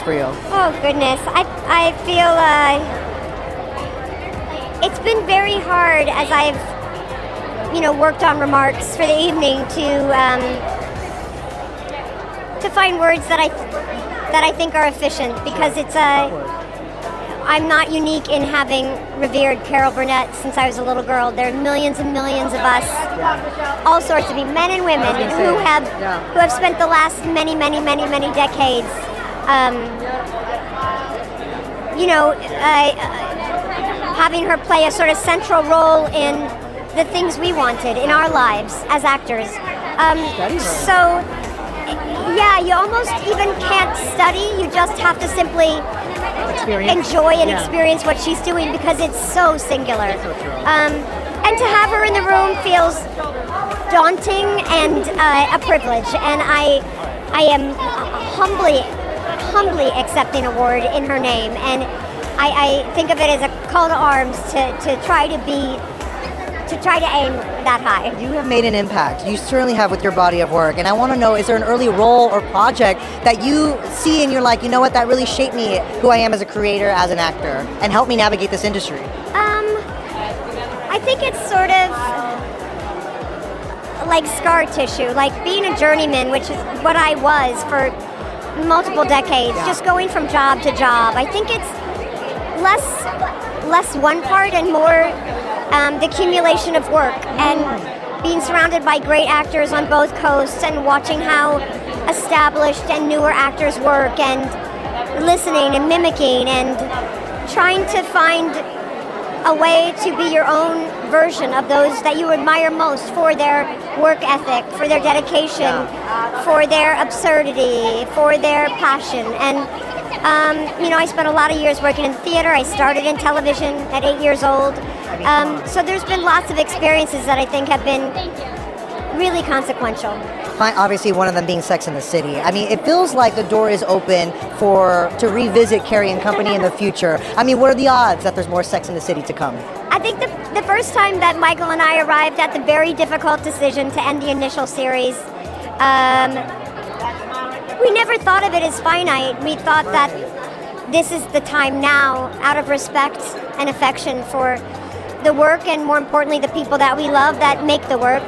for you? Oh goodness, I feel it's been very hard as I've worked on remarks for the evening to find words that I think are efficient, because I'm not unique in having revered Carol Burnett since I was a little girl. There are millions and millions of us, all sorts of people, men and women, who have spent the last many decades having her play a sort of central role in the things we wanted in our lives as actors. So, yeah, you almost even can't study. You just have to simply enjoy and experience what she's doing, because it's so singular. And to have her in the room feels daunting and a privilege. And I am humbly accepting an award in her name. And I think of it as a call to arms to try to aim that high. You have made an impact. You certainly have with your body of work. And I want to know, is there an early role or project that you see and you're like, you know what, that really shaped me, who I am as a creator, as an actor, and helped me navigate this industry? I think it's sort of like scar tissue, like being a journeyman, which is what I was for multiple decades, just going from job to job. I think it's less one part and more the accumulation of work, and being surrounded by great actors on both coasts and watching how established and newer actors work, and listening and mimicking and trying to find a way to be your own version of those that you admire most for their work ethic, for their dedication, for their absurdity, for their passion. And I spent a lot of years working in theater. I started in television at 8 years old. So there's been lots of experiences that I think have been really consequential. Obviously, one of them being Sex and the City. I mean, it feels like the door is open to revisit Carrie and Company in the future. I mean, what are the odds that there's more Sex and the City to come? I think the first time that Michael and I arrived at the very difficult decision to end the initial series, we never thought of it as finite. We thought that this is the time now, out of respect and affection for the work, and more importantly, the people that we love that make the work.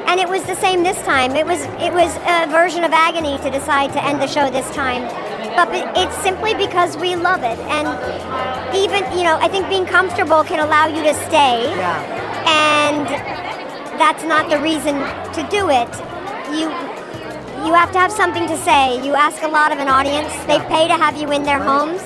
And it was the same this time. It was a version of agony to decide to end the show this time. But it's simply because we love it. And even, I think being comfortable can allow you to stay. And that's not the reason to do it. You have to have something to say. You ask a lot of an audience. They pay to have you in their homes.